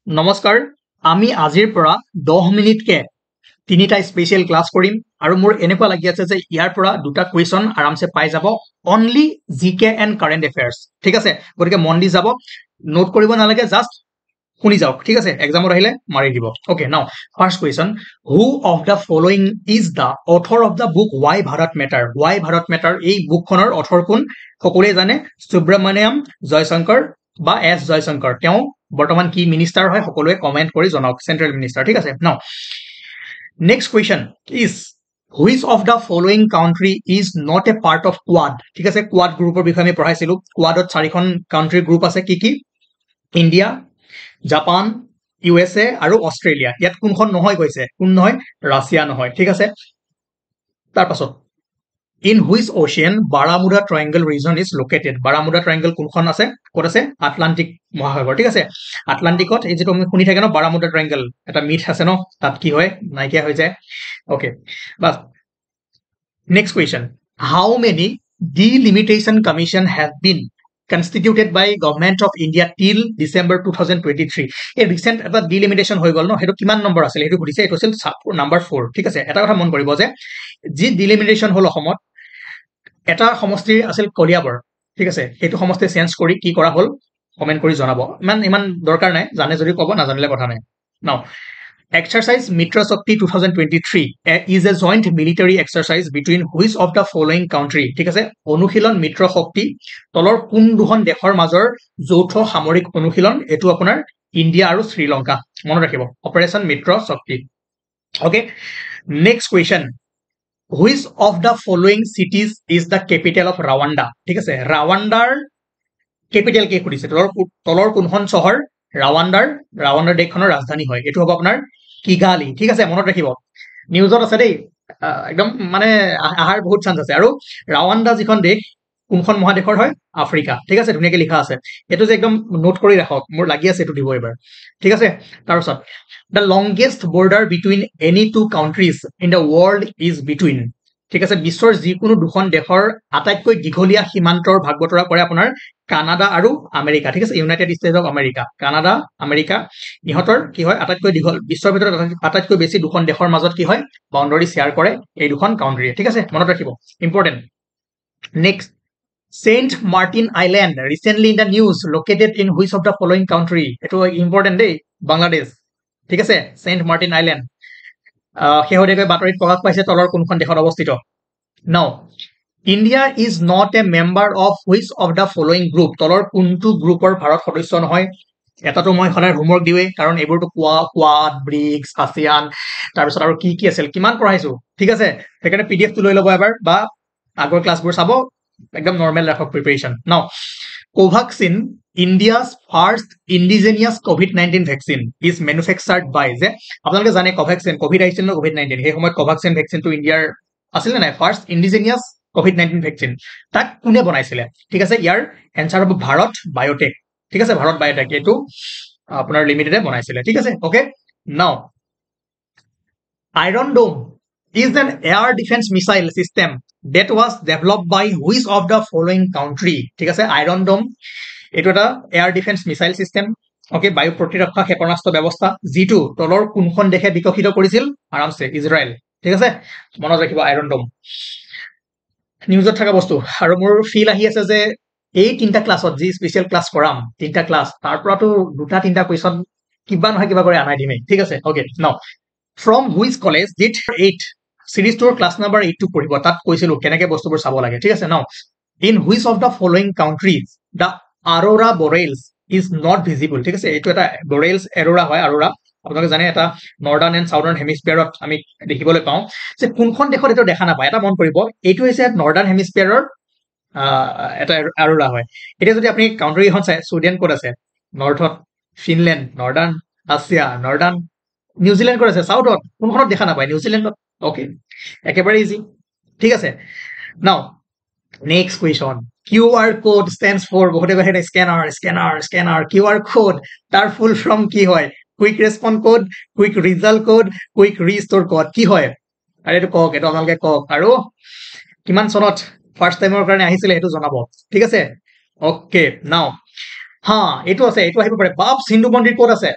নমস্কাৰ আমি আজিৰ পৰা 10 মিনিটকে তিনিটা স্পেশাল ক্লাস কৰিম আৰু মোৰ এনেকুৱা লাগি আছে যে ইয়াৰ পৰা দুটা কুৱেশ্যন আৰামছে পাই যাব অনলি জিকে এণ্ড কাৰেণ্ট এফেয়াৰ্স ঠিক আছে গতিকে মন দি যাব নোট কৰিব নালাগে জাস্ট শুনি যাওক ঠিক আছে এক্সামত আহিলে মাৰি দিব okay now first question who of the following is the author of the book why Bharat matter এই বুকখনৰ অথৰ কোন সকলোৱে জানে সুব্ৰমণ্যম জয়শংকৰ বা এছ জয়শংকৰ তেওঁ বৰ্তমান কি মিনিষ্টাৰ হয় সকলোৱে কমেন্ট কৰি জনাওক সেন্ট্ৰেল মিনিষ্টাৰ ঠিক আছে নাও next question is which of the following country is not a part of quad ঠিক আছে quad গ্ৰুপৰ বিষয়ে আমি পঢ়াইছিলো quadত চাৰিখন কান্ট্ৰি গ্ৰুপ আছে কি কি ইন্ডিয়া জাপান ইউএসএ আৰু অস্ট্ৰেলিয়া ইয়াত কোনখন নহয় কৈছে কোন নহয় ৰাছিয়া নহয় ঠিক আছে তাৰ পাছত in which ocean Barramuda Triangle region is located Barramuda Triangle কোনখন আছে ক'ত আছে আটলান্টিক মহাসাগৰ ঠিক আছে আটলান্টিকত এই যে তুমি শুনি থাকে ন Barramuda Triangle এটা মিথ আছে ন তাত কি হয় নাইকিয়া হৈ যায় ওকে বাস next question how many delimitation commission have been constituted by government of India till December 2023 এই রিসেন্ট এটা ডিলিমিটেশন হৈ গল ন হেতু কিমান নম্বৰ আছিল হেতু খুদিছে এটো আছিল নাম্বাৰ 4 ঠিক আছে এটা কথা মন কৰিব যে যি ডিলিমিটেশন হল অসমত এটা সমষ্টি আছিল কলিয়াবৰ ঠিক আছে এটো সমষ্টি চেঞ্জ কৰি কি কৰা হল কমেন্ট কৰি জনাব ইমান দৰকাৰ নাই জানে যদি কব না জানিলে কথা নাই নাও Exercise Mitra Shakti 2023 is a joint military exercise between which of the following country ঠিক আছে অনুশীলন মিত্ৰ শক্তি তলৰ কোন দুখন দেশৰ মাজৰ যৌথ সামৰিক অনুশীলন এটো আপোনাৰ ইন্ডিয়া আৰু শ্ৰীলংকা মনত ৰাখিব অপাৰেশন মিত্ৰ শক্তি okay next question which of the following cities is the capital of Rwanda ঠিক আছে ৰাৱাণ্ডাৰ ক্যাপিটাল কে খুদিছে তলৰ কোনখন চহৰ ৰাৱাণ্ডাৰ দেশখনৰ ৰাজধানী হয় এটো হ'ব আপোনাৰ কিগালি ঠিক আছে মনত ৰাখিব নিউজত আছে দেই একদম মানে আহাৰ বহুত চান্স আছে আৰু ৰাৱাণ্ডা যিখন দেশ কোনখন মহাদেশৰ হয় আফ্ৰিকা ঠিক আছে ধুনিয়াকে লিখা আছে এটো যে একদম নোট কৰি ৰাখক মোৰ লাগি আছে এটো দিব এবাৰ ঠিক আছে তাৰছত the longest border between any two countries in the world is between ঠিক আছে বিশ্বৰ যিকোনো দুখন দেশৰ আটাইতকৈ দীঘলীয়া সীমান্তৰ ভাগবতৰা কৰে আপোনাৰ কানাডা আৰু আমেৰিকা ঠিক আছে United States of America Canada America ইহতৰ কি হয় আটাইতকৈ দীঘল বিশ্বৰ ভিতৰত আটাইতকৈ বেছি দুখন দেশৰ মাজত কি হয় বাউন্ডাৰী শেয়াৰ কৰে এই দুখন কাউন্ট্ৰি ঠিক আছে মনত ৰাখিব important next Saint Martin Island recently in the news located in which of the following country এটো ইম্পৰ্টেন্ট দেই বাংলাদেশ ঠিক আছে Saint Martin Island হেহদেকৈ বাতৰিত প্ৰকাশ পাইছে তলৰ কোনখন দেশত অৱস্থিত নাও India is not a member of which of the following group তলৰ কোনটো গ্ৰুপৰ ভাৰত সদস্য নহয় এটাটো মই খনাৰ হোমৱৰ্ক দিৱে কাৰণ এবোৰটো কোৱাড ব্ৰিক্স ASEAN তাৰ পিছত আৰু কি আছিল কিমান পঢ়াইছো ঠিক আছে সেইকাৰণে PDF টো লৈ লব এবাৰ বা আগৰ ক্লাছবোৰ চাব একদম নরমাল রাখক প্রিপারেশন নাও Covaxin India's first indigenous COVID-19 vaccine is manufactured by যে আপোনালোকে জানে কোভাক্সিন কোভিড আহিছিল ন কোভিড 19 সেই সময়ত কোভাক্সিন ভ্যাকসিন টু ইন্ডিয়াৰ আছিল না ফাৰ্স্ট indigenous COVID-19 ভ্যাকসিন তাক কোনে বনাইছিলে ঠিক আছে ইয়াৰ এনসাৰ হ'ব ভাৰত বায়োটেক ঠিক আছে ভাৰত বায়োটেক এটো আপোনাৰ লিমিটেডে বনাইছিলে ঠিক আছে okay now iron dome is an air defense missile system that was developed by which of the following country ঠিক আছে আইৰন ডোম এটো এটা air defence missile system okay বায়ু প্ৰতিৰক্ষা ক্ষেপণাস্ত্ৰ ব্যৱস্থা জিটো তলৰ কোনখন দেশে বিকশিত কৰিছিল আৰামছে ইজৰাইল ঠিক আছে মনত ৰাখিব আইৰন ডোম নিউজত থকা বস্তু আৰু মোৰ ফিল আহি আছে যে এই তিনটা ক্লাছত যি স্পেশাল ক্লাস কৰাম তিনটা ক্লাস তাৰ পৰাটো দুটা তিনটা কোৱেশ্চন কিবা নহয় কিবা কৰি আনাই দিমে ঠিক আছে ওকে নাও from which college did 8 series tour class number 8 to পঢ়িব তাত কৈছিল কেনেকে বস্তুবোৰ চাব লাগে ঠিক আছে নাও in which of the following countries the aurora boreals is not visible ঠিক আছে এটো এটা boreals aurora হয় aurora আপোনালোকে জানে এটা নৰ্দাৰ্ণ এণ্ড সাউদাৰ্ণ হেমিস্ফিয়াৰত আমি দেখিবলৈ পাওঁ যে কোনখন দেশত এটো দেখা নাপায় এটা মন কৰিব এটো হৈছে নৰ্দাৰ্ণ হেমিস্ফিয়াৰৰ এটা aurora হয় এটা যদি আপুনি কাউন্ট্ৰি এখন চাই সুইডেন ক'ত আছে নৰ্থত Finland northern Russia northern New Zealand ক'ত আছে সাউথত কোনখনত দেখা নাপায় নিউজিল্যান্ডত ওকে একেবাৰে ইজি ঠিক আছে নাও next question QR code stands for বহুতে কয় স্ক্যানাৰ QR code তাৰ ফুল ফৰ্ম কি হয় quick response code quick result code quick restore code কি হয় আৰু এটো কক এটো আপোনালোকে কক আৰু কিমান চনত ফাৰ্স্ট টাইমৰ কাৰণে আহিছিল এটো জনাব ঠিক আছে ওকে নাও হা এটো আছে এটো আহিব পাৰে বাপ সিন্ধু মন্দিৰ ক'ত আছে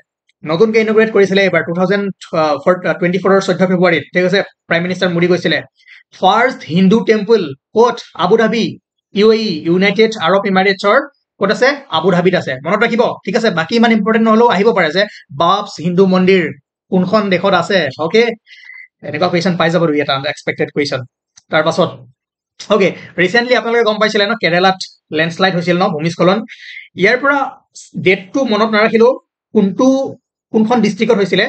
নতুনকৈ ইনগ্ৰেট কৰিছিলে এবাৰ 2024 14 ফেব্ৰুৱাৰীত ঠিক আছে প্ৰাইম মিনিষ্টাৰ মোদী কৈছিলে ফাৰ্ষ্ট হিন্দু টেম্পল ক'ত Abu Dhabi UAE United Arab ইমিৰেটছৰ ক'ত আছে আবু ধাবিত আছে মনত ৰাখিব ঠিক আছে বাকি ইমান ইম্পৰ্টেন্ট নহলেও আহিব পাৰে যে বাবছ হিন্দু মন্দিৰ কোনখন দেশত আছে ওকে এনেকুৱা কুৱেশ্যন পাই যাব দুই এটা এক্সপেক্টেড কুৱেশ্যন তাৰ পাছত ওকে ৰিসেন্টলি আপোনালোকে গম পাইছিলে ন কেৰালাত লেণ্ডশ্লাইড হৈছিল ন ভূমিস্খলন ইয়াৰ পৰা ডেটটো মনত নাৰাখিলেও কোনখন ডিষ্ট্ৰিক্টত হৈছিলে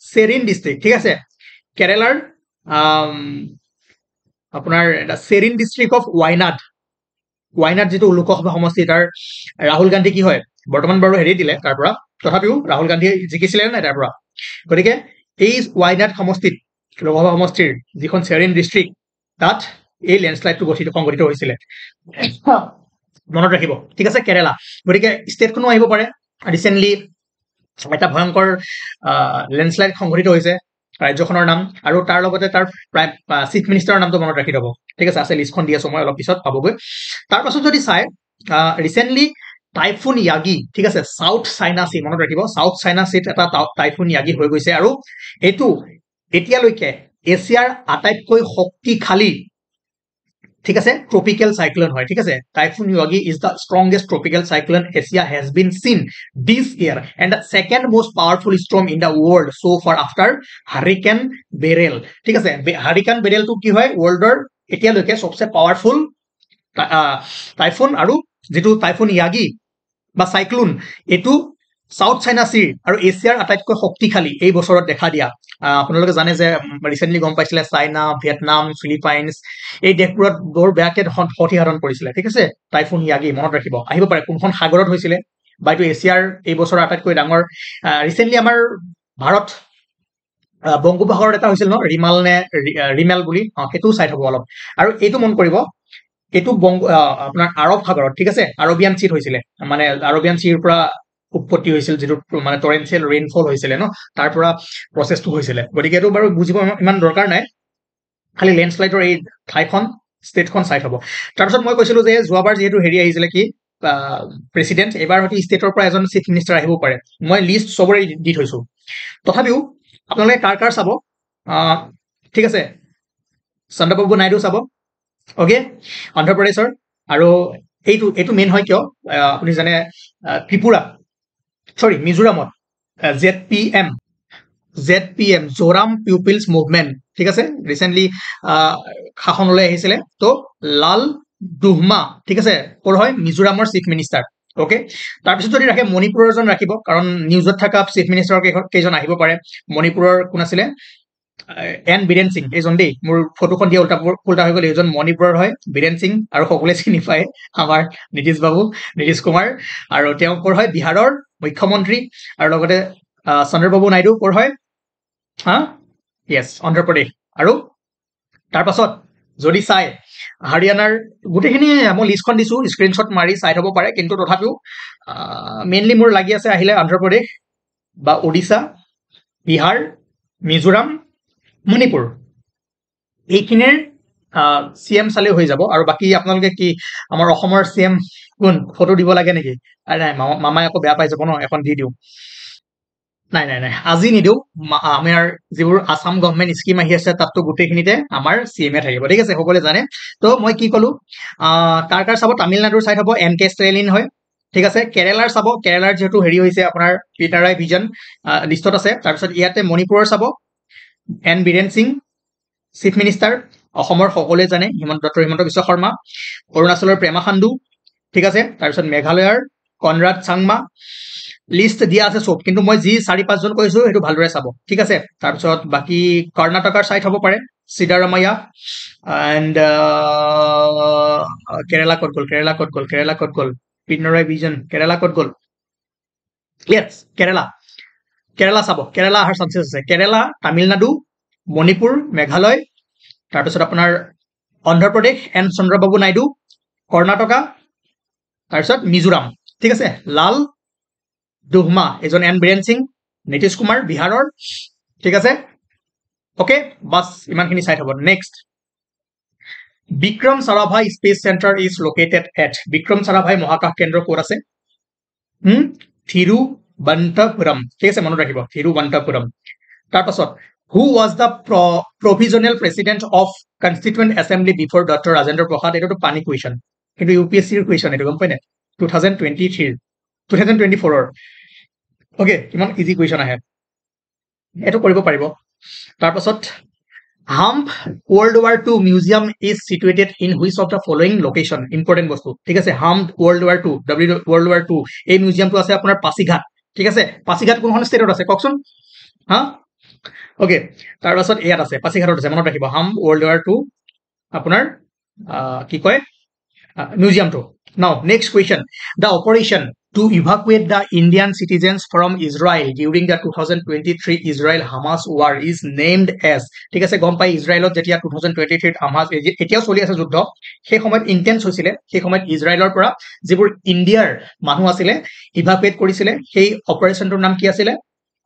চেৰিন ডিষ্ট্ৰিক্ট ঠিক আছে কেৰালাৰ আপোনাৰ চেৰিন ডিষ্ট্ৰিক্ট অফ ৱাইনাড যেটো লোকসভা সমষ্টি তাৰ ৰাহুল গান্ধী কি হয় বৰ্তমান বাৰু হেৰি দিলে তাৰ পৰা তথাপিও ৰাহুল গান্ধী জিকিছিলে নাই তাৰ পৰা গতিকে এই ৱাইনাড সমষ্টিত লোকসভা সমষ্টিৰ যিখন চেৰিন ডিষ্ট্ৰিক্ট তাত এই লেণ্ডশ্লাইডটো সংঘটিত হৈছিলে মনত ৰাখিব ঠিক আছে কেৰালা গতিকে ষ্টেটখনো আহিব পাৰে ৰিসেন্টলি এটা ভয়ংকৰ লেণ্ডশ্লাইড সংঘটিত হৈছে ৰাজ্যখনৰ নাম আৰু তাৰ লগতে তাৰ চিফ মিনিষ্টাৰৰ নামটো মনত ৰাখি থব ঠিক আছে লিষ্টখন দি আছো মই অলপ পিছত পাবগৈ তাৰ পাছত যদি চাই ৰিসেন্টলি টাইফুন ইয়াগি ঠিক আছে সাউথ চাইনা সি মনত ৰাখিব সাউথ চাইনা সিত এটা টাইফুন ইয়াগি হৈ গৈছে আৰু এইটো এতিয়ালৈকে এছিয়াৰ আটাইতকৈ শক্তিশালী ঠিক আছে ট্ৰপিক্যাল সাইক্লোন হয় ঠিক আছে typhoon Yagi is the strongest tropical cyclone Asia has been seen this year and the second most powerful storm in the world so far after hurricane Beryl ঠিক আছে হাৰিকেন বেৰেলটো কি হয় ওয়াৰ্ল্ডৰ এতিয়ালৈকে সবচে পাওয়াৰফুল টাইফুন আৰু যেটো টাইফুন ইয়াগি বা cyclone এটো সাউথ চাইনা সি আৰু এছিয়াৰ আটাইতকৈ শক্তিশালী এই বছৰত দেখা দিয়া আপোনালোকে জানে যে ৰিসেন্টলি গম পাইছিলে চাইনা ভিয়েটনাম ফিলিপাইনছ এই দেশবোৰত বৰ বেয়াকে ক্ষতিসাধন কৰিছিলে ঠিক আছে টাইফুন ইয়াগি মনত ৰাখিব আহিব পাৰে কোনখন সাগৰত হৈছিলে বা এইটো এছিয়াৰ এই বছৰৰ আটাইতকৈ ডাঙৰ ৰিসেন্টলি আমাৰ ভাৰত বংগোপসাগৰত এটা হৈছিল ন ৰিমেল বুলি সেইটো চাই থব অলপ আৰু এইটো মন কৰিব এইটো আপোনাৰ আৰব সাগৰত ঠিক আছে আৰবিয়ান চিট হৈছিলে মানে আৰবিয়ান চিৰ পৰা উৎপত্তি হৈছিল যেটো মানে টৰেন্সিয়েল ৰেইনফল হৈছিলে ন তাৰ পৰা প্ৰসেসটো হৈছিলে গতিকে এটো বাৰু বুজিব ইমান দৰকাৰ নাই খালি লেণ্ডশ্লাইডৰ এই ঠাইখন ষ্টেটখন চাই থব তাৰপিছত মই কৈছিলো যে যোৱাবাৰ যেহেতু হেৰি আহিছিলে কি প্ৰেসিডেন্ট এবাৰ হয়তো ষ্টেটৰ পৰা এজন চিফ মিনিষ্টাৰ আহিব পাৰে মই লিষ্ট সবৰে দি থৈছো তথাপিও আপোনালোকে কাৰ চাব ঠিক আছে চন্দ্ৰবাবু নাইডু চাব ওকে অন্ধ্ৰপ্ৰদেশৰ আৰু এইটো মেইন হয় কিয় আপুনি জানে ত্ৰিপুৰা সৰি মিজোৰামত ZPM জোৰাম পিপলছ মুভমেন্ট ঠিক আছে ৰিসেন্টলি শাসনলৈ আহিছিলে তো লাল দুহমা ঠিক আছে কোৰ হয় মিজোৰামৰ চিফ মিনিষ্টাৰ ওকে তাৰপিছত যদি ৰাখে মণিপুৰৰ জন ৰাখিব কাৰণ নিউজত থকা চিফ মিনিষ্টাৰৰ কেইজন আহিব পাৰে মণিপুৰৰ কোন আছিলে এন বীৰেন সিং এইজন দেই মোৰ ফটোখন দিয়া উল্টা হৈ গ'ল এইজন মণিপুৰৰ হয় বীৰেন সিং আৰু সকলোৱে চিনি পায় আমাৰ নীতিশ কুমাৰ আৰু তেওঁ কোৰ হয় বিহাৰৰ মুখ্যমন্ত্ৰী আৰু লগতে চন্দ্ৰবাবু নাইডু কোৰ হয় অন্ধ্ৰপ্ৰদেশ আৰু তাৰ পাছত যদি চাই হাৰিয়ানাৰ গোটেইখিনি মই লিষ্টখন দিছো স্ক্ৰিনশ্বট মাৰি চাই থব পাৰে কিন্তু তথাপিও মেইনলি মোৰ লাগি আছে আহিলে অন্ধ্ৰপ্ৰদেশ বা ওড়িশা বিহাৰ মিজোৰাম মণিপুৰ এইখিনিৰ সিএম চালে হৈ যাব আৰু বাকি আপোনালোকে কি আমাৰ অসমৰ সিএম কোন ফটো দিব লাগে নেকি নাই মামাই আকৌ বেয়া পাই যাব ন এখন দি দিও নাই আজি নিদিও আমাৰ যিবোৰ আসাম গভৰ্ণমেণ্ট স্কিম আহি আছে তাততো গোটেইখিনিতে আমাৰ সিএমএ থাকিব ঠিক আছে সকলোৱে জানে তো মই কি কলো কাৰ চাব তামিলনাডুৰ চাইড হ'ব MK ষ্টেলিন হয় ঠিক আছে কেৰালাৰ চাব কেৰালাৰ যেহেতু হেৰি হৈছে আপোনাৰ পিটাৰাই ভিজন লিষ্টত আছে তাৰপিছত ইয়াতে মণিপুৰৰ চাব N Biren Singh chief minister অসমৰ সকলোৱে জানে হিমন্ত বিশ্ব শৰ্মা অৰুণাচলৰ প্ৰেমা খাণ্ডু ঠিক আছে তাৰপিছত মেঘালয়ৰ কনৰাড চাংমা লিষ্ট দিয়া আছে সব কিন্তু মই যি 4-5 জন কৈছো হেতু ভালদৰে চাব ঠিক আছে তাৰপিছত বাকি কৰ্ণাটকৰ সাইড হ'ব পাৰে সিদ্ধাৰামায়া এন্ড কেৰালা কত গল পিনাৰায় বিজন কেৰালা কত গল ইয়েস কেৰালা চাব কেৰালা আহাৰ চান্সেছ আছে কেৰালা তামিলনাডু মণিপুৰ মেঘালয় তাৰপিছত আপোনাৰ অন্ধ্ৰপ্ৰদেশ এন চন্দ্ৰবাবু নাইডু কৰ্ণাটকা তাৰপিছত মিজোৰাম ঠিক আছে লাল দুহমা এজন এন বীৰেন সিং নীতিশ কুমাৰ বিহাৰৰ ঠিক আছে ওকে বাস ইমানখিনি চাই থব next Vikram Sarabhai space centre is located at Vikram Sarabhai মহাকাশ কেন্দ্ৰ ক'ত আছে তিৰুৱনন্তপুৰম ঠিক আছে মনত ৰাখিব তিৰুৱনন্তপুৰম তাৰ পাছত who was the provisional president of constituent assembly before Dr. Rajendra Prasad এটো পানি কুৱেশ্যন কিন্তু UPSC ৰ কুৱেশ্যন এটো গম পাই নাই 2024 ৰ ওকে কিমান ইজি কুৱেশ্যন আহে এটো কৰিব পাৰিব তাৰ পাছত Hump World War II Museum is situated in which of the following location? Important বস্তু ঠিক আছে Hump World War II World War II এই মিউজিয়ামটো আছে আপোনাৰ পাছিঘাট ঠিক আছে পাছিঘাট কোনখন ষ্টেটত আছে কওকচোন হা ওকে তাৰ পাছত ইয়াত আছে পাছিঘাটত আছে মনত ৰাখিব Hump World War II আপোনাৰ কি কয় মিউজিয়ামটো now next question the operation to evacuate the Indian citizens from Israel during the 2023 Israel-Hamas war is named as ঠিক আছে গম পাই ইজৰাইলত যেতিয়া 2023 হামাস এতিয়াও চলি আছে যুদ্ধ সেই সময়ত ইন্টেন্স হৈছিলে সেই সময়ত ইজৰাইলৰ পৰা যিবোৰ ইণ্ডিয়াৰ মানুহ আছিল ইভাকুৱেট কৰিছিল সেই অপাৰেচনটোৰ নাম কি আছিল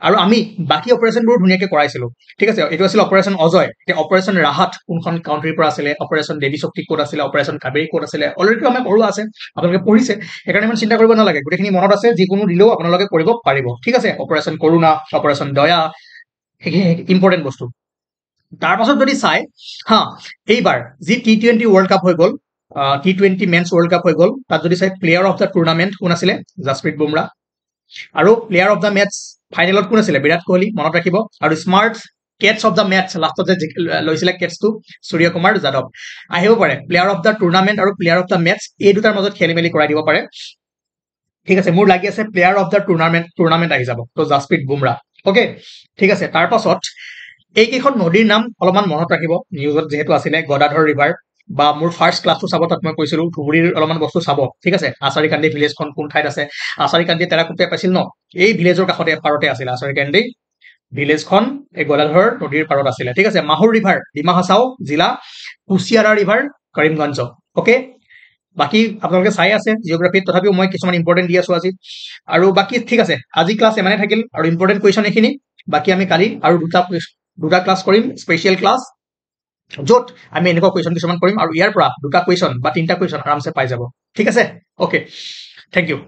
আৰু আমি বাকি অপাৰেচনবোৰ ধুনিয়াকৈ কৰাইছিলো ঠিক আছে এটো আছিল অপাৰেচন অজয় তে অপাৰেচন ৰাহাত কোনখন কাউন্ট্ৰিৰ পৰা আছিল অপাৰেচন দেৱী শক্তি কোড আছিল অপাৰেচন কাবেৰী কোড আছিল অলৰেডি আমি পঢ়োৱা আছে আপোনালোকে পঢ়িছে একাৰণে ইমান চিন্তা কৰিব নালাগে গোটেইখিনি মনত আছে যিকোনো দিলেও আপোনালোকে কৰিব পাৰিব ঠিক আছে অপাৰেচন কৰোনা অপাৰেচন দয়া ইম্পৰ্টেন্ট বস্তু তাৰ পাছত যদি চাই হা এইবাৰ যি টি20 ওয়াৰ্ল্ড কাপ হৈ গল টি20 মেন্স ওয়াৰ্ল্ড কাপ হৈ গল তাত যদি চাই প্লেয়াৰ অফ দা টুৰ্নামেন্ট কোন আছিল জাসপ্ৰীত বুমৰা আৰু প্লেয়াৰ অফ দা মেটচ ফাইনেলত কোন আছিল বিৰাট কোহলি মনত ৰাখিব আৰু smart catches of the match লাষ্টত যে লৈছিলে কেটছটো সূৰ্য কুমাৰ যাদৱ আহিব পাৰে প্লেয়াৰ অফ দা টুৰ্নামেন্ট আৰু প্লেয়াৰ অফ দা মেটচ এই দুটাৰ মাজত খেলিমেলি কৰাই দিব পাৰে ঠিক আছে মোৰ লাগি আছে প্লেয়াৰ অফ দা টুৰ্নামেন্ট আহি যাব তো জাসপ্ৰীত বুমৰা ওকে ঠিক আছে তাৰ পাছত এইকেইখন নদীৰ নাম অলপমান মনত ৰাখিব নিউজত যেহেতু আছিলে গদাধৰ ৰিভাৰ বা মোৰ ফাৰ্স্ট ক্লাসটো চাব তাত মই কৈছিলো ধুবুৰীৰ অলপমান বস্তু চাব ঠিক আছে আচাৰিকান্দি ভিলেজখন কোন ঠাইত আছে আচাৰিকান্দি তেৰাকুটে পাইছিল ন এই ভিলেজৰ কাষতে পাৰতে আছিল আচাৰিকান্দি ভিলেজখন এই গদাধৰ নদীৰ পাৰত আছিল ঠিক আছে মাহুৰ ৰিভাৰ ডিমা হাছাও জিলা কুশিয়াৰা ৰিভাৰ কৰিমগঞ্জ ওকে বাকি আপোনালোকে চাই আছে জিওগ্ৰাফিত তথাপিও মই কিছুমান ইম্পৰ্টেন্ট দি আছো আজি আৰু বাকি ঠিক আছে আজি ক্লাস এমানে থাকিল আৰু ইম্পৰ্টেন্ট কুৱেশ্যন এখিনি বাকি আমি কালি আৰু দুটা ক্লাস কৰিম স্পেশাল ক্লাস যত আমি এনেকুৱা কুৱেশ্যন কিছুমান কৰিম আৰু ইয়াৰ পৰা দুটা কুৱেশ্যন বা তিনটা কুৱেশ্যন আৰামছে পাই যাব ঠিক আছে ওকে থ্যাংক ইউ